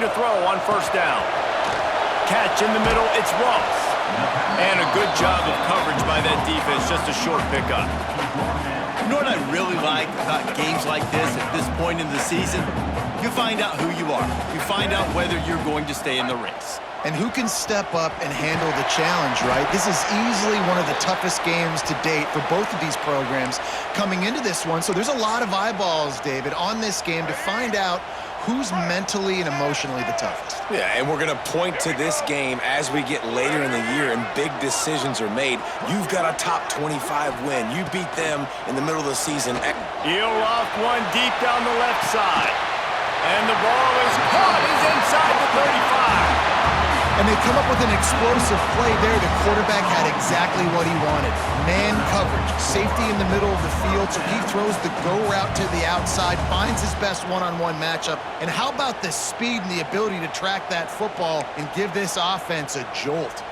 to throw on first down. Catch in the middle, it's Ross. And a good job of coverage by that defense, just a short pickup. You know what I really like about games like this at this point in the season? You find out who you are. You find out whether you're going to stay in the race. And who can step up and handle the challenge, right? This is easily one of the toughest games to date for both of these programs coming into this one. So there's a lot of eyeballs, David, on this game to find out who's mentally and emotionally the toughest. Yeah, and we're going to point to this game as we get later in the year and big decisions are made. You've got a top 25 win. You beat them in the middle of the season. He'll loft one deep down the left side. And the ball is caught. He's inside the 35. And they come up with an explosive play there. The quarterback had exactly what he wanted. Man coverage, safety in the middle of the field, so he throws the go route to the outside, finds his best one-on-one matchup. And how about the speed and the ability to track that football and give this offense a jolt?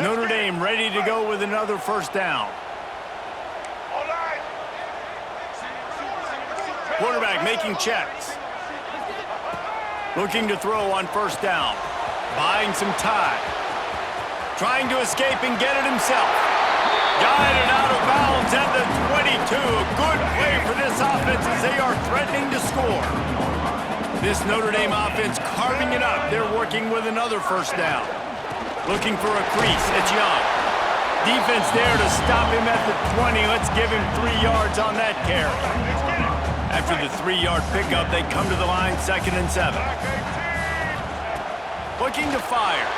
Notre Dame ready to go with another first down. Quarterback making checks. Looking to throw on first down. Buying some time. Trying to escape and get it himself. Guided out of bounds at the 22. A good play for this offense as they are threatening to score. This Notre Dame offense carving it up. They're working with another first down. Looking for a crease. It's Young. Defense there to stop him at the 20. Let's give him 3 yards on that carry. After the 3-yard pickup, they come to the line, 2nd and 7. Looking to fire.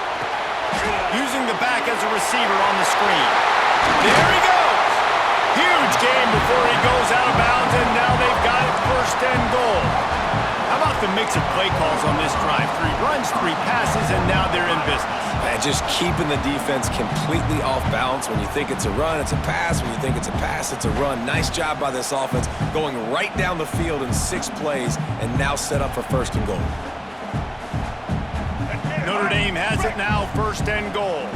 Using the back as a receiver on the screen. There he goes! Huge game before he goes out of bounds, and now they've got it 1st and goal. How about the mix of play calls on this drive? 3 runs, 3 passes, and now they're in business. And just keeping the defense completely off balance. When you think it's a run, it's a pass. When you think it's a pass, it's a run. Nice job by this offense, going right down the field in 6 plays, and now set up for 1st and goal. Notre Dame has it now, 1st and goal.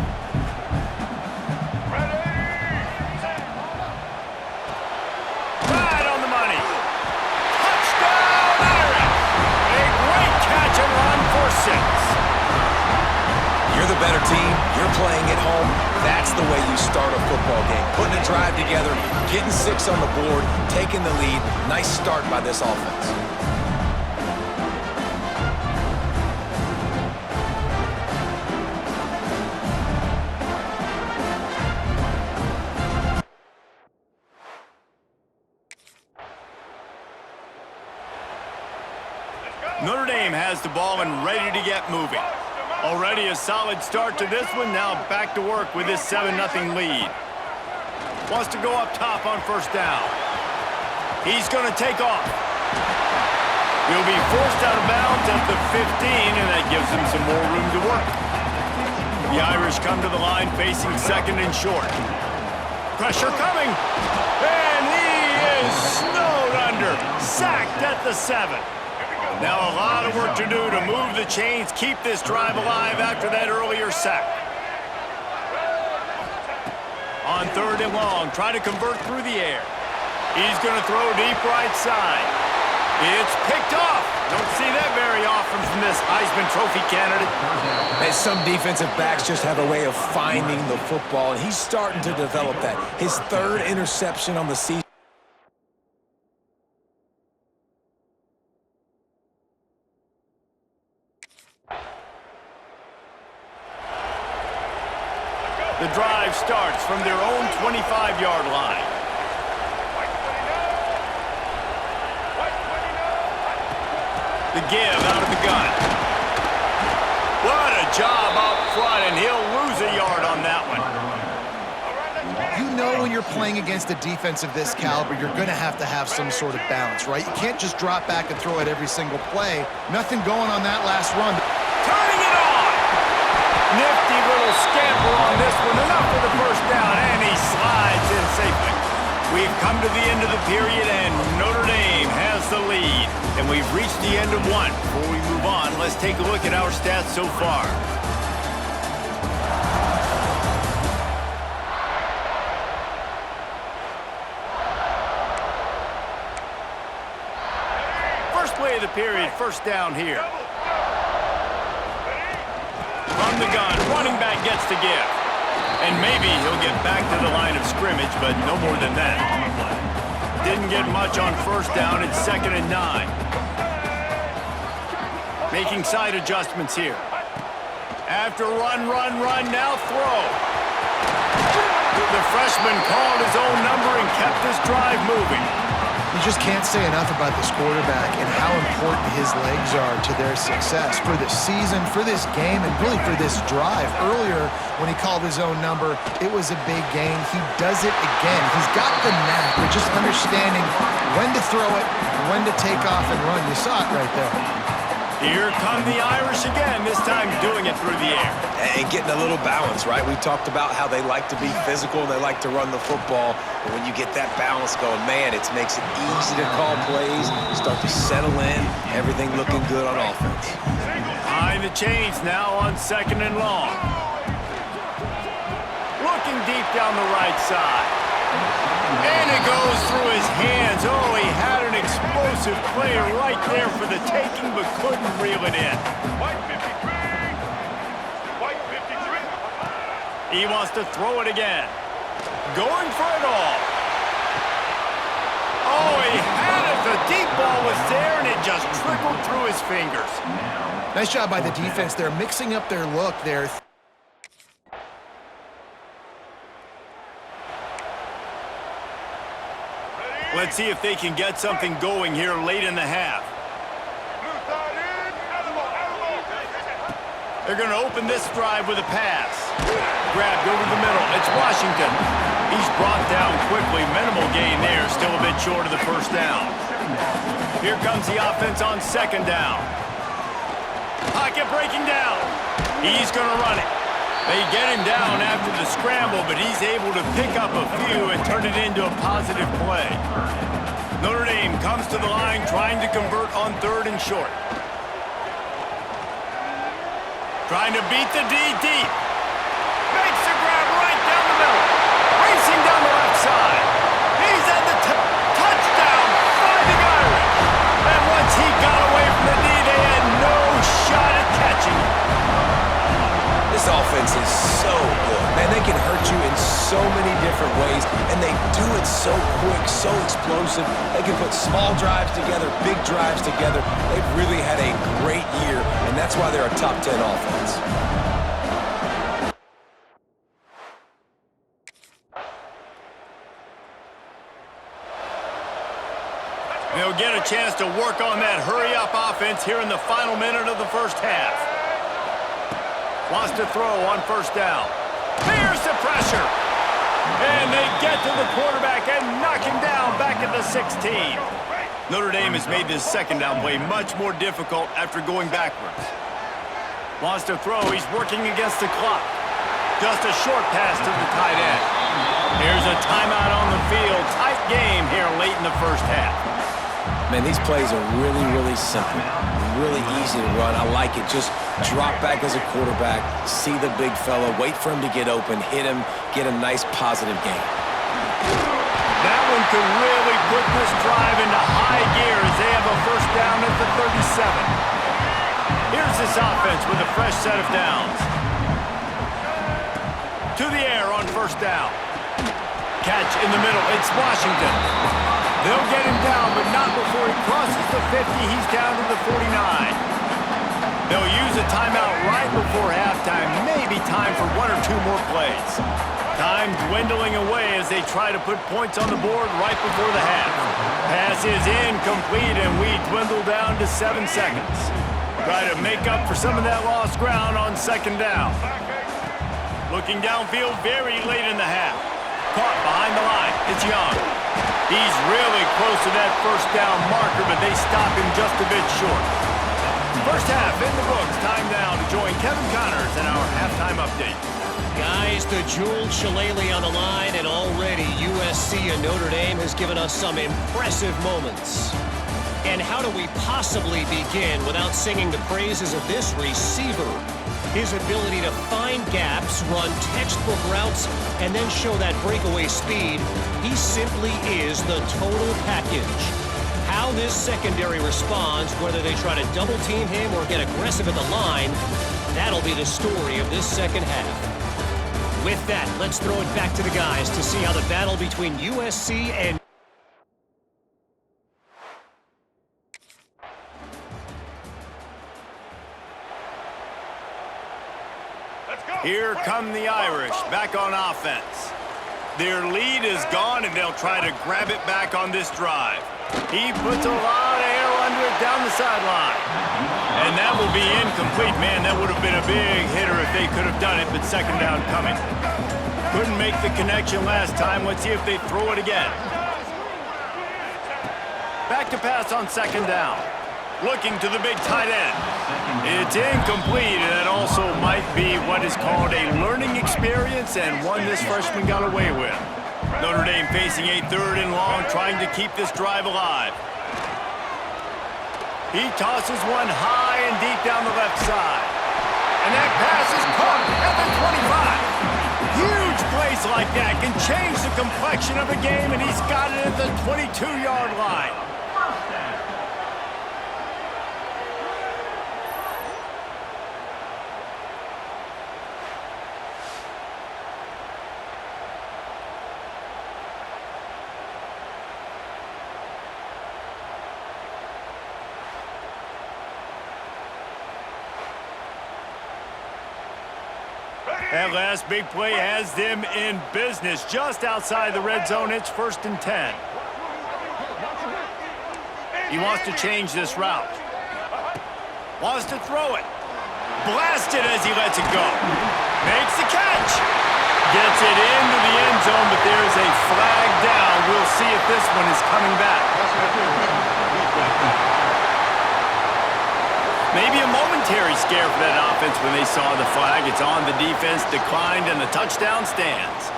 Right on the money. Touchdown, Irish! A great catch and run for 6. You're the better team. You're playing at home. That's the way you start a football game. Putting a drive together, getting 6 on the board, taking the lead. Nice start by this offense. Notre Dame has the ball and ready to get moving. Already a solid start to this one. Now back to work with this 7-0 lead. Wants to go up top on first down. He's going to take off. He'll be forced out of bounds at the 15, and that gives him some more room to work. The Irish come to the line facing 2nd and short. Pressure coming. And he is snowed under. Sacked at the 7. Now a lot of work to do to move the chains, keep this drive alive after that earlier sack. On 3rd and long, try to convert through the air. He's going to throw deep right side. It's picked off. Don't see that very often from this Heisman Trophy candidate. And some defensive backs just have a way of finding the football, and he's starting to develop that. His 3rd interception on the season. The drive starts from their own 25-yard line. The give out of the gun. What a job up front, and he'll lose a yard on that one. You know when you're playing against a defense of this caliber, you're going to have some sort of balance, right? You can't just drop back and throw it every single play. Nothing going on that last run. Turning it on! Nifty little scamper on this one. Enough for the first down, and he slides in safely. We've come to the end of the period, and Notre Dame has the lead. And we've reached the end of one. Before we move on, let's take a look at our stats so far. play of the period, first down here. From the gun, running back gets the give. And maybe he'll get back to the line of scrimmage, but no more than that. Didn't get much on first down. It's 2nd and 9. Making side adjustments here. After run, now throw. The freshman called his own number and kept this drive moving. You just can't say enough about this quarterback and how important his legs are to their success for this season, for this game, and really for this drive. Earlier, when he called his own number, it was a big gain. He does it again. He's got the knack of just understanding when to throw it, when to take off and run. You saw it right there. Here come the Irish again, this time doing it through the air. And getting a little balance, right? We talked about how they like to be physical and they like to run the football. But when you get that balance going, man, it makes it easy to call plays, start to settle in, everything looking good on offense. Behind the chains now on 2nd and long. Looking deep down the right side. And it goes through his hands. Oh, he had an explosive play right there for the taking, but couldn't reel it in. He wants to throw it again. Going for it all. Oh, he had it. The deep ball was there, and it just trickled through his fingers. Nice job by the defense. They're mixing up their look there. Let's see if they can get something going here late in the half. They're going to open this drive with a pass. Grabbed over the middle. It's Washington. He's brought down quickly. Minimal gain there. Still a bit short of the first down. Here comes the offense on 2nd down. Pocket breaking down. He's going to run it. They get him down after the scramble, but he's able to pick up a few and turn it into a positive play. Notre Dame comes to the line trying to convert on 3rd and short. Trying to beat the D deep. Makes the grab right down the middle. Racing down the left side. He's at the touchdown, finding Irish. And once he got away from the D, they had no shot at catching him. This offense is so good. Man, they can hurt you in so many different ways, and they do it so quick, so explosive. They can put small drives together, big drives together. They've really had a great year, and that's why they're a top 10 offense. They'll get a chance to work on that hurry-up offense here in the final minute of the first half. Wants to throw on 1st down. Here's the pressure. And they get to the quarterback and knock him down back at the 16. Notre Dame has made this 2nd down play much more difficult after going backwards. Wants to throw. He's working against the clock. Just a short pass to the tight end. Here's a timeout on the field. Tight game here late in the first half. Man, these plays are really, really simple. Really easy to run. I like it. Just drop back as a quarterback, see the big fella, wait for him to get open, hit him, get a nice positive gain. That one could really put this drive into high gear as they have a first down at the 37. Here's this offense with a fresh set of downs. To the air on 1st down. Catch in the middle. It's Washington. They'll get him down, but not before he crosses the 50. He's down to the 49. They'll use a timeout right before halftime. Maybe time for 1 or 2 more plays. Time dwindling away as they try to put points on the board right before the half. Pass is incomplete, and we dwindle down to 7 seconds. Try to make up for some of that lost ground on 2nd down. Looking downfield very late in the half. Caught behind the line. It's Young. He's really close to that first down marker, but they stop him just a bit short. First half in the books. Time now to join Kevin Connors in our halftime update. Guys, the jeweled shillelagh on the line, and already USC and Notre Dame has given us some impressive moments. And how do we possibly begin without singing the praises of this receiver? His ability to find gaps, run textbook routes, and then show that breakaway speed. He simply is the total package. How this secondary responds, whether they try to double-team him or get aggressive at the line, that'll be the story of this second half. With that, let's throw it back to the guys to see how the battle between USC and... Here come the Irish, back on offense. Their lead is gone, and they'll try to grab it back on this drive. He puts a lot of air under it down the sideline. And that will be incomplete. Man, that would have been a big hitter if they could have done it, but second down coming. Couldn't make the connection last time. Let's see if they throw it again. Back to pass on second down. Looking to the big tight end. It's incomplete, and that also might be what is called a learning experience and one this freshman got away with. Notre Dame facing a 3rd and long, trying to keep this drive alive. He tosses one high and deep down the left side. And that pass is caught at the 25. Huge plays like that can change the complexion of a game, and he's got it at the 22-yard line. That last big play has them in business just outside the red zone. It's 1st and 10. He wants to change this route. Wants to throw it. Blasted as he lets it go. Makes the catch. Gets it into the end zone, but there's a flag down. We'll see if this one is coming back. Maybe a momentary scare for that offense when they saw the flag. It's on, the defense declined, and the touchdown stands.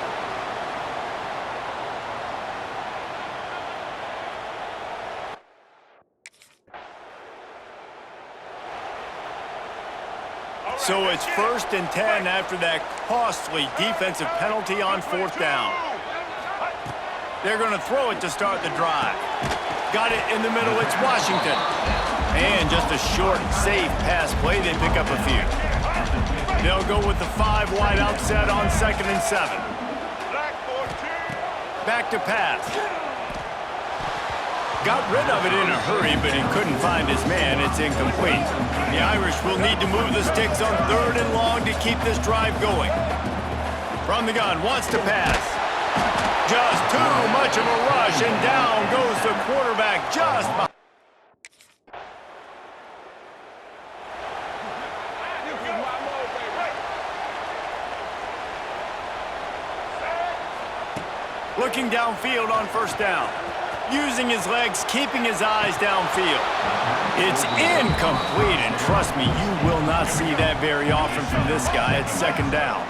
So it's 1st and 10 after that costly defensive penalty on 4th down. They're going to throw it to start the drive. Got it in the middle. It's Washington. And just a short, safe pass play. They pick up a few. They'll go with the 5 wide outset on 2nd and 7. Back to pass. Got rid of it in a hurry, but he couldn't find his man. It's incomplete. The Irish will need to move the sticks on 3rd and long to keep this drive going. From the gun, wants to pass. Just too much of a rush, and down goes the quarterback just behind. Looking downfield on 1st down. Using his legs, keeping his eyes downfield. It's incomplete, and trust me, you will not see that very often from this guy. It's 2nd down.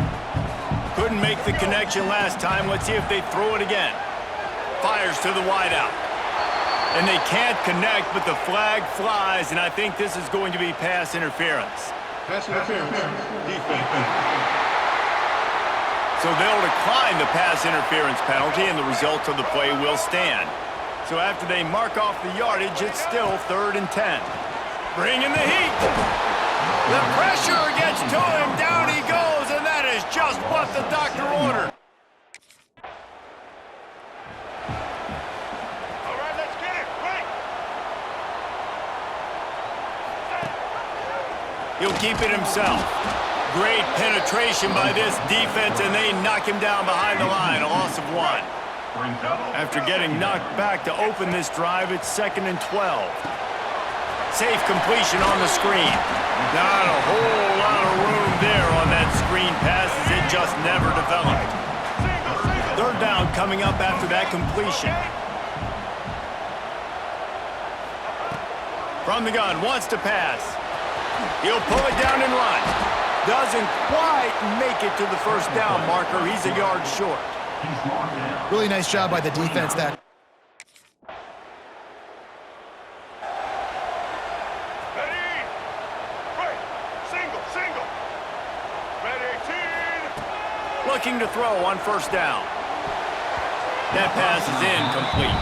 Couldn't make the connection last time. Let's see if they throw it again. Fires to the wideout. And they can't connect, but the flag flies, and I think this is going to be pass interference. Pass interference. Defense. So they'll decline the pass interference penalty, and the results of the play will stand. So after they mark off the yardage, it's still 3rd and 10. Bringing the heat. The pressure gets to him. Down he goes, and that is just what the doctor ordered. All right, let's get it. Quick. He'll keep it himself. Great penetration by this defense, and they knock him down behind the line. A loss of 1. After getting knocked back to open this drive, it's 2nd and 12. Safe completion on the screen. Not a whole lot of room there on that screen pass, as it just never developed. 3rd down coming up after that completion. From the gun, wants to pass. He'll pull it down and run. Doesn't quite make it to the 1st down marker. He's a yard short. Really nice job by the defense that. Ready. Right. Single. Ready, team. Looking to throw on 1st down. That pass is incomplete.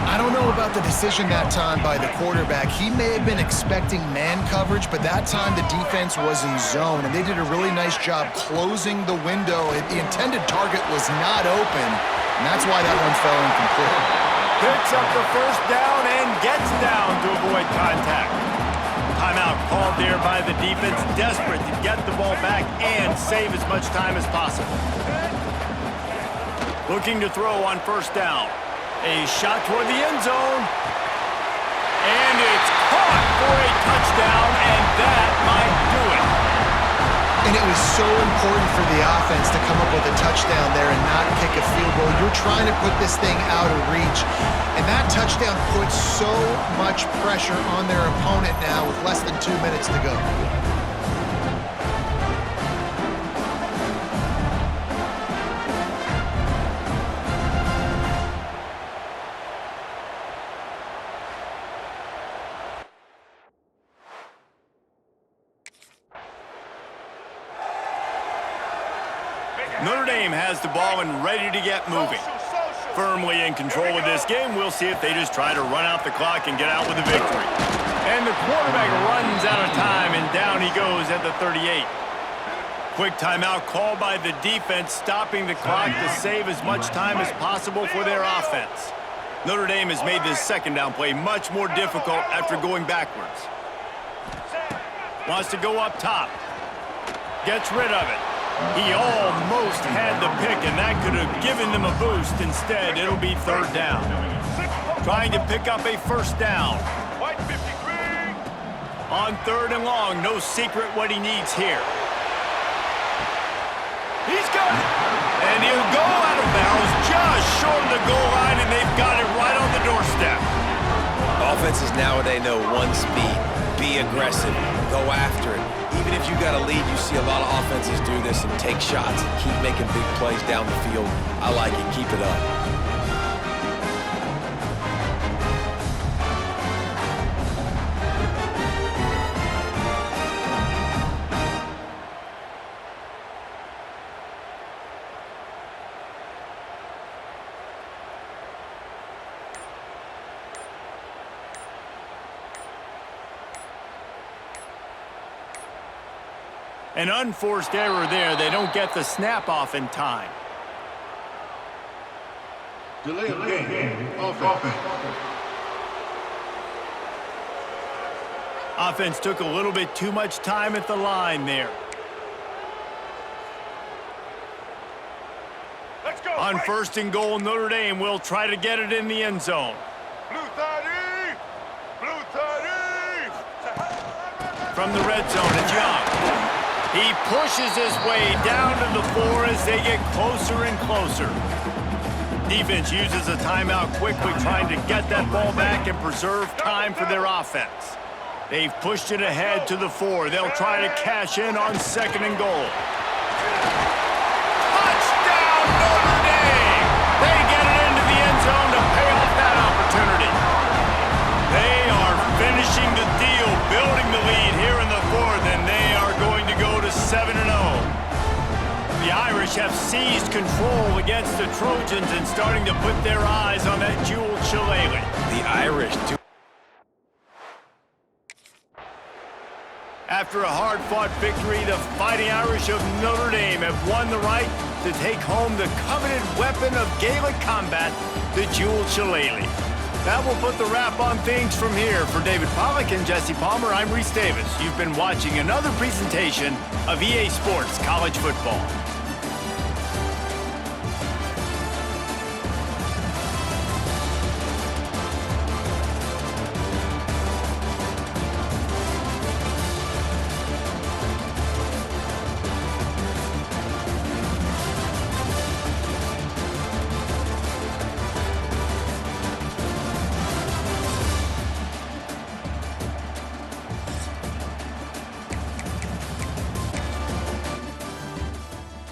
I don't know about the decision that time by the quarterback. He may have been expecting man coverage, but that time the defense was in zone, and they did a really nice job closing the window. The intended target was not open, and that's why that one fell incomplete. Picks up the first down and gets down to avoid contact. Timeout called there by the defense, desperate to get the ball back and save as much time as possible. Looking to throw on first down. A shot toward the end zone. And it's caught for a touchdown, and that might do it. And it was so important for the offense to come up with a touchdown there and not kick a field goal. You're trying to put this thing out of reach. And that touchdown puts so much pressure on their opponent now with less than 2 minutes to go. Notre Dame has the ball and ready to get moving. Firmly in control of this game, we'll see if they just try to run out the clock and get out with a victory. And the quarterback runs out of time, and down he goes at the 38. Quick timeout called by the defense, stopping the clock to save as much time as possible for their offense. Notre Dame has made this second down play much more difficult after going backwards. Wants to go up top. Gets rid of it. He almost had the pick, and that could have given them a boost. Instead, it'll be third down. Trying to pick up a first down. On third and long, no secret what he needs here. He's got it. And he'll go out of bounds just short of the goal line, and they've got it right on the doorstep. Offenses nowadays know one speed. Be aggressive. Go after it. Even if you got a lead, you see a lot of offenses do this and take shots and keep making big plays down the field. I like it. Keep it up. An unforced error there. They don't get the snap off in time. Delay of game. Offense. Offense took a little bit too much time at the line there. Let's go. On first and goal, Notre Dame will try to get it in the end zone. Blue 30. Blue 30. From the red zone, it's Young. He pushes his way down to the 4 as they get closer and closer. Defense uses a timeout quickly, trying to get that ball back and preserve time for their offense. They've pushed it ahead to the 4. They'll try to cash in on second and goal. Touchdown, Notre Dame! They get it into the end zone to pay off that opportunity. They are finishing the deal, building the lead here in the 4th, and they are going to go to 7-0. The Irish have seized control against the Trojans and starting to put their eyes on that jeweled shillelagh. The Irish do. After a hard-fought victory, the Fighting Irish of Notre Dame have won the right to take home the coveted weapon of Gaelic combat, the jeweled shillelagh. That will put the wrap on things from here. For David Pollack and Jesse Palmer, I'm Reese Davis. You've been watching another presentation of EA Sports College Football.